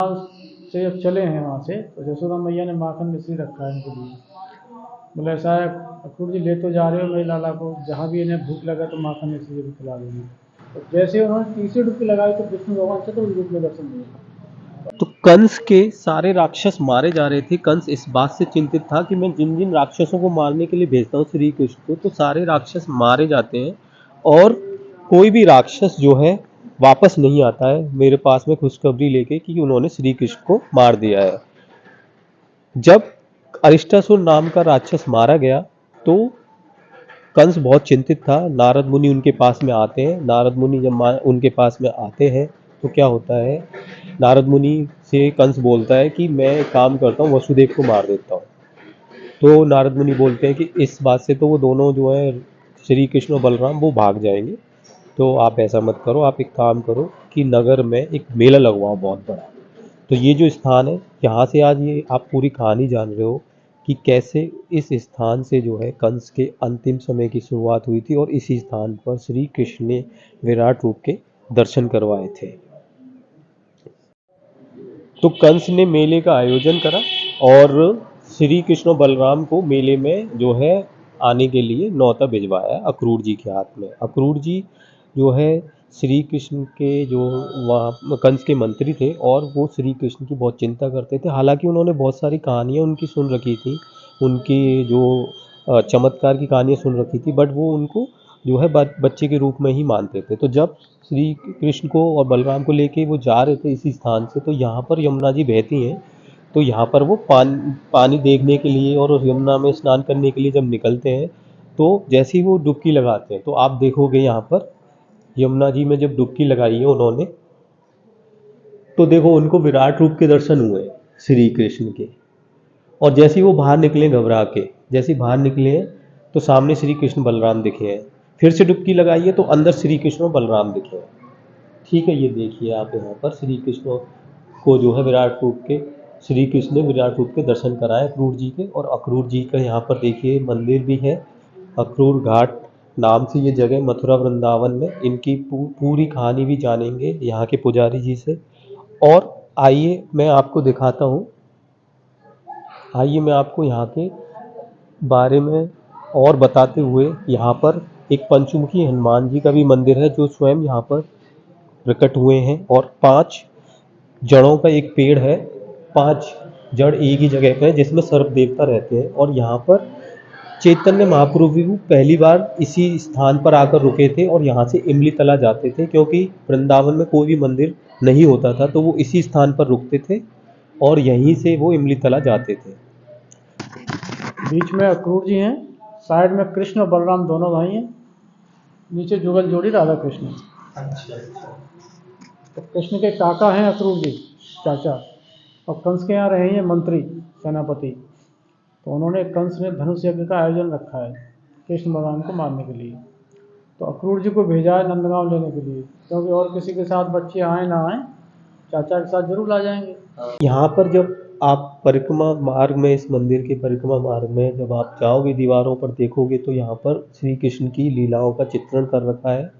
से जब चले हैं वहाँ से तो यशोदा मैया ने माखन मिश्री रखा है इनके लिए। बोले ऐसा है अक्रूर जी ले तो जा रहे हो मेरे लाला को, जहाँ भी इन्हें भूख लगा तो माखन मिश्री भी खिला दूंगी। तो जैसे उन्होंने तीसरी डुबकी लगाई तो विष्णु भगवान चतुर्थ रूप में दर्शन दिए। तो कंस के सारे राक्षस मारे जा रहे थे। कंस इस बात से चिंतित था कि मैं जिन जिन राक्षसों को मारने के लिए भेजता हूँ श्री कृष्ण को, तो सारे राक्षस मारे जाते हैं और कोई भी राक्षस जो है वापस नहीं आता है मेरे पास में खुशखबरी लेके कि उन्होंने श्री कृष्ण को मार दिया है। जब अरिष्टासुर नाम का राक्षस मारा गया तो कंस बहुत चिंतित था। नारद मुनि उनके पास में आते हैं। नारद मुनि जब उनके पास में आते हैं तो क्या होता है, नारद मुनि से कंस बोलता है कि मैं एक काम करता हूँ, वसुदेव को मार देता हूँ। तो नारद मुनि बोलते हैं कि इस बात से तो वो दोनों जो है श्री कृष्ण और बलराम वो भाग जाएंगे, तो आप ऐसा मत करो, आप एक काम करो कि नगर में एक मेला लगवाओ बहुत बड़ा। तो ये जो स्थान है, यहाँ से आज ये आप पूरी कहानी जान रहे हो कि कैसे इस स्थान से जो है कंस के अंतिम समय की शुरुआत हुई थी और इसी स्थान पर श्री कृष्ण ने विराट रूप के दर्शन करवाए थे। तो कंस ने मेले का आयोजन करा और श्री कृष्ण और बलराम को मेले में जो है आने के लिए न्योता भिजवाया अक्रूर जी के हाथ में। अक्रूर जी जो है श्री कृष्ण के जो वहाँ कंस के मंत्री थे और वो श्री कृष्ण की बहुत चिंता करते थे। हालांकि उन्होंने बहुत सारी कहानियाँ उनकी सुन रखी थी, उनकी जो चमत्कार की कहानियाँ सुन रखी थी, बट वो उनको जो है बच्चे के रूप में ही मानते थे। तो जब श्री कृष्ण को और बलराम को लेके वो जा रहे थे इसी स्थान से, तो यहाँ पर यमुना जी बहती हैं। तो यहाँ पर वो पानी देखने के लिए और यमुना में स्नान करने के लिए जब निकलते हैं, तो जैसे ही वो डुबकी लगाते हैं तो आप देखोगे यहाँ पर यमुना जी में जब डुबकी लगाई है उन्होंने, तो देखो उनको विराट रूप के दर्शन हुए श्री कृष्ण के। और जैसे ही वो बाहर निकले घबरा के, जैसे ही बाहर निकले हैं तो सामने श्री कृष्ण बलराम दिखे हैं। फिर से डुबकी लगाई है तो अंदर श्री कृष्ण और बलराम दिखे हैं। ठीक है, ये देखिए आप यहाँ पर श्री कृष्ण को जो है विराट रूप के, श्री कृष्ण ने विराट रूप के दर्शन कराए अक्रूर जी के। और अक्रूर जी का यहाँ पर देखिए मंदिर भी है, अक्रूर घाट नाम से ये जगह मथुरा वृंदावन में। इनकी पूरी कहानी भी जानेंगे यहाँ के पुजारी जी से। और आइए मैं आपको दिखाता हूँ, आइए मैं आपको यहाँ के बारे में और बताते हुए, यहाँ पर एक पंचमुखी हनुमान जी का भी मंदिर है जो स्वयं यहाँ पर प्रकट हुए हैं। और 5 जड़ों का एक पेड़ है, 5 जड़ एक ही जगह पे है जिसमें सर्प देवता रहते हैं। और यहाँ पर चैतन्य महाप्रभु पहली बार इसी स्थान पर आकर रुके थे और यहाँ से इमली तला जाते थे, क्योंकि वृंदावन में कोई भी मंदिर नहीं होता था, तो वो इसी स्थान पर रुकते थे और यहीं से वो इमली तला जाते थे। बीच में अक्रूर जी हैं, साइड में कृष्ण और बलराम दोनों भाई हैं, नीचे जुगल जोड़ी राधा कृष्ण। तो कृष्ण के काका हैं अक्रूर जी, चाचा, और कंस के यहाँ रहे हैं मंत्री सेनापति। तो उन्होंने कंस ने धनुष यज्ञ का आयोजन रखा है कृष्ण भगवान को मारने के लिए। तो अक्रूर जी को भेजा है नंदगांव लेने के लिए, क्योंकि और किसी के साथ बच्चे आए ना आए, चाचा के साथ जरूर आ जाएंगे। यहाँ पर जब आप परिक्रमा मार्ग में, इस मंदिर के परिक्रमा मार्ग में जब आप जाओगे, दीवारों पर देखोगे तो यहाँ पर श्री कृष्ण की लीलाओं का चित्रण कर रखा है।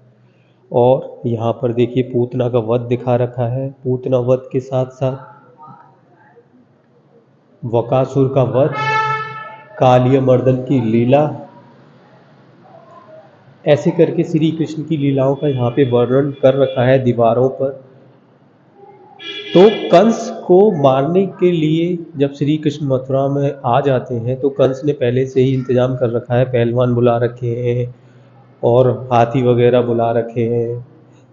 और यहाँ पर देखिए पूतना का वध दिखा रखा है। पूतना वध के साथ साथ वकासुर का वध, कालिय मर्दन की लीला, ऐसे करके श्री कृष्ण की लीलाओं का यहाँ पे वर्णन कर रखा है दीवारों पर। तो कंस को मारने के लिए जब श्री कृष्ण मथुरा में आ जाते हैं तो कंस ने पहले से ही इंतजाम कर रखा है, पहलवान बुला रखे हैं और हाथी वगैरह बुला रखे हैं।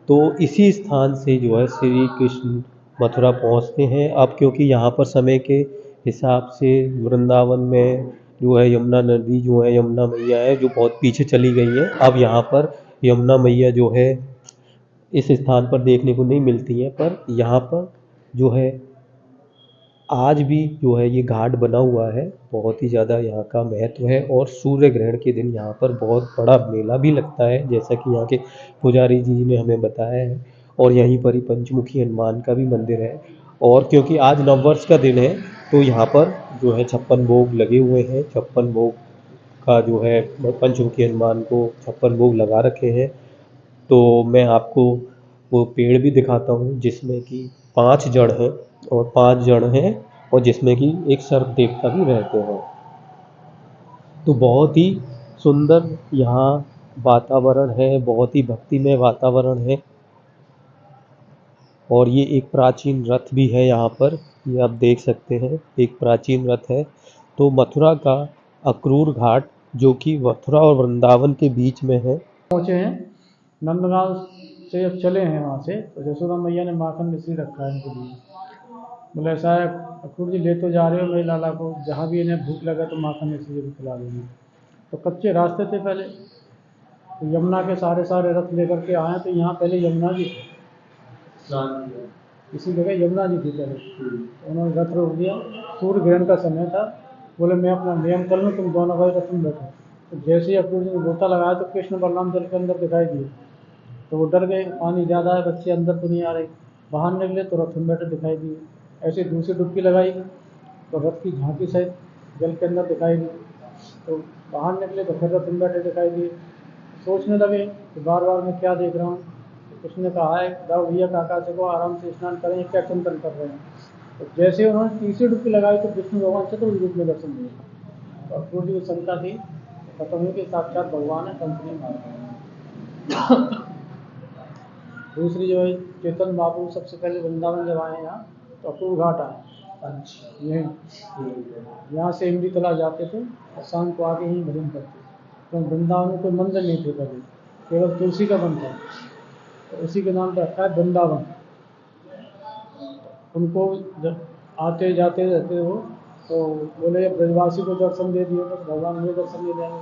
तो इसी स्थान से जो है श्री कृष्ण मथुरा पहुंचते हैं। अब क्योंकि यहाँ पर समय के हिसाब से वृंदावन में जो है यमुना नदी जो है, यमुना मैया है जो बहुत पीछे चली गई है। अब यहाँ पर यमुना मैया जो है इस स्थान पर देखने को नहीं मिलती है, पर यहाँ पर जो है आज भी जो है ये घाट बना हुआ है। बहुत ही ज़्यादा यहाँ का महत्व है और सूर्य ग्रहण के दिन यहाँ पर बहुत बड़ा मेला भी लगता है, जैसा कि यहाँ के पुजारी जी ने हमें बताया है। और यहीं पर ही पंचमुखी हनुमान का भी मंदिर है। और क्योंकि आज नववर्ष का दिन है तो यहाँ पर जो है 56 भोग लगे हुए हैं। 56 भोग का जो है पंचमुखी हनुमान को 56 भोग लगा रखे हैं। तो मैं आपको वो पेड़ भी दिखाता हूँ जिसमें कि 5 जड़ हैं। और 5 जड़ हैं और जिसमें कि एक सर्प देवता भी रहते हैं। तो बहुत ही सुंदर यहाँ वातावरण है, बहुत ही भक्तिमय वातावरण है। और ये एक प्राचीन रथ भी है यहाँ पर, ये आप देख सकते हैं, एक प्राचीन रथ है। तो मथुरा का अक्रूर घाट जो कि मथुरा और वृंदावन के बीच में है। पहुँचे हैं नंदगांव से, अब चले हैं वहाँ से, तो यशोदा मैया ने माखन मिश्री रखा है इनके लिए। बोले ऐसा है अक्रूर जी, ले तो जा रहे हो मेरे लाला को, जहाँ भी इन्हें भूख लगा तो माखन मिश्री भी खिला देंगे। तो कच्चे रास्ते थे पहले, तो यमुना के सारे रथ लेकर के आए, तो यहाँ पहले यमुना जी थी, इसी जगह यमुना जी थी पहले। तो उन्होंने रथ रोक दिया, सूर्य ग्रहण का समय था, बोले मैं अपना नियम कर लूँ, तुम दोनों भाई रथ में बैठो। तो जैसे ही अक्रूर जी ने गोता लगाया तो कृष्ण बलराम जल के अंदर दिखाई दिए, तो वो डर गए, पानी ज़्यादा है, बच्चे अंदर तो नहीं आ रहे। बाहर निकले तो रथ में बैठे दिखाई दिए। ऐसे दूसरी डुबकी लगाई तो रथ की झांकी सहित जल के अंदर दिखाई दी। तो बाहर निकले तो फिर रथ में बैठे दिखाई दिए। सोचने लगे कि बार बार मैं क्या देख रहा हूँ। तो कृष्ण ने कहा है जाओ भैया काका से को आराम से स्नान करें, क्या चिंतन कर रहे हैं। तो जैसे ही उन्होंने तीसरी डुबकी लगाई तो विष्णु भगवान चतुर्थ रूप में दर्शन दिए। तो अक्रूर जी को शंका थी, खत्म हुई कि साक्षात भगवान है, कंस नहीं मार रहे। दूसरी जो है चेतन बाबू सबसे पहले वृंदावन जब आए यहाँ, तो अक्रूर घाट आए। अच्छा, यहाँ से इमली तला जाते थे और शाम को आके ही भजन करते। तो वृंदावन में कोई मंदिर नहीं थे पहले, केवल तुलसी का वन था, तो उसी के नाम पर रखा है वृंदावन। उनको जब आते जाते रहते हो तो बोले ब्रजवासी को दर्शन दे दिए तो भगवान मुझे दर्शन नहीं देंगे,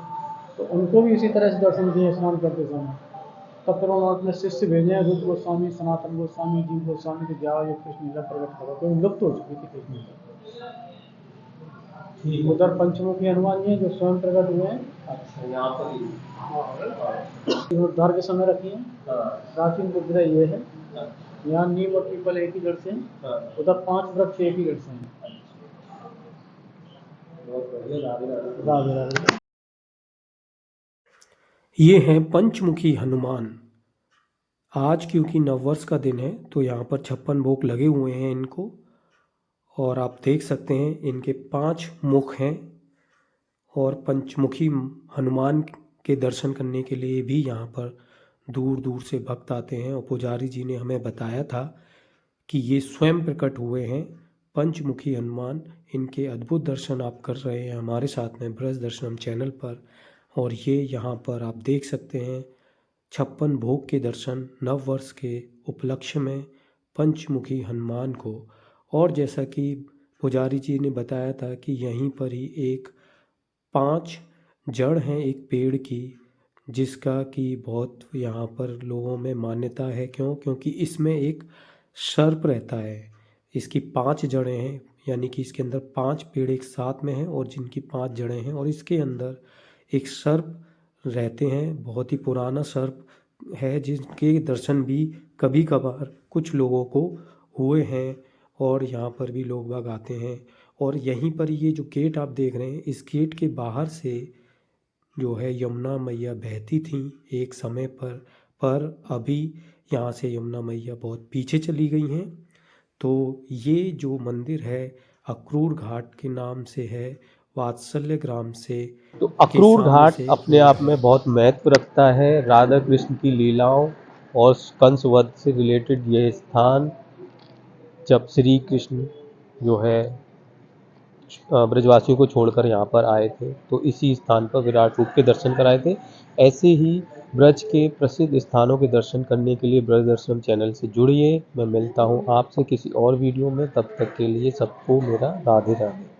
तो उनको भी इसी तरह से दर्शन दिए स्नान करते समय। तब फिर उन्होंने अपने शिष्य भेजे हैं, रूप गोस्वामी, सनातन गोस्वामी, जीव गोस्वामी के जाओ ये कृष्ण लीला प्रकट करो, क्योंकि लुप्त हो चुकी थी कृष्ण लीला। उधर पंचमुखी हनुमान जी हैं जो स्वयं प्रकट हुए हैं। अच्छा, यहाँ पर ही उद्धार के समय रखी है। प्राचीन विग्रह ये है। यहाँ नीम और पीपल एक ही जड़ से हैं, उधर 5 वृक्ष एक ही जड़ से हैं। राधे राधे। ये हैं पंचमुखी हनुमान। आज क्योंकि नववर्ष का दिन है तो यहाँ पर 56 भोग लगे हुए हैं इनको, और आप देख सकते हैं इनके 5 मुख हैं। और पंचमुखी हनुमान के दर्शन करने के लिए भी यहाँ पर दूर दूर से भक्त आते हैं। और पुजारी जी ने हमें बताया था कि ये स्वयं प्रकट हुए हैं पंचमुखी हनुमान। इनके अद्भुत दर्शन आप कर रहे हैं हमारे साथ में ब्रज दर्शनम चैनल पर। और ये यहाँ पर आप देख सकते हैं 56 भोग के दर्शन नव वर्ष के उपलक्ष्य में पंचमुखी हनुमान को। और जैसा कि पुजारी जी ने बताया था कि यहीं पर ही एक 5 जड़ हैं एक पेड़ की, जिसका कि बहुत यहाँ पर लोगों में मान्यता है। क्योंकि इसमें एक सर्प रहता है। इसकी 5 जड़ें हैं, यानी कि इसके अंदर 5 पेड़ एक साथ में हैं और जिनकी 5 जड़ें हैं, और इसके अंदर एक सर्प रहते हैं। बहुत ही पुराना सर्प है जिनके दर्शन भी कभी कभार कुछ लोगों को हुए हैं, और यहाँ पर भी लोग बाग आते हैं। और यहीं पर ये जो गेट आप देख रहे हैं, इस गेट के बाहर से जो है यमुना मैया बहती थी एक समय पर अभी यहाँ से यमुना मैया बहुत पीछे चली गई हैं। तो ये जो मंदिर है अक्रूर घाट के नाम से है, वात्सल्य ग्राम से। तो अक्रूर घाट अपने आप में बहुत महत्व रखता है। राधा कृष्ण की लीलाओं और कंस वध से रिलेटेड ये स्थान, जब श्री कृष्ण जो है ब्रजवासियों को छोड़कर यहाँ पर आए थे तो इसी स्थान पर विराट रूप के दर्शन कराए थे। ऐसे ही ब्रज के प्रसिद्ध स्थानों के दर्शन करने के लिए ब्रज दर्शनम चैनल से जुड़िए। मैं मिलता हूँ आपसे किसी और वीडियो में, तब तक के लिए सबको मेरा राधे राधे।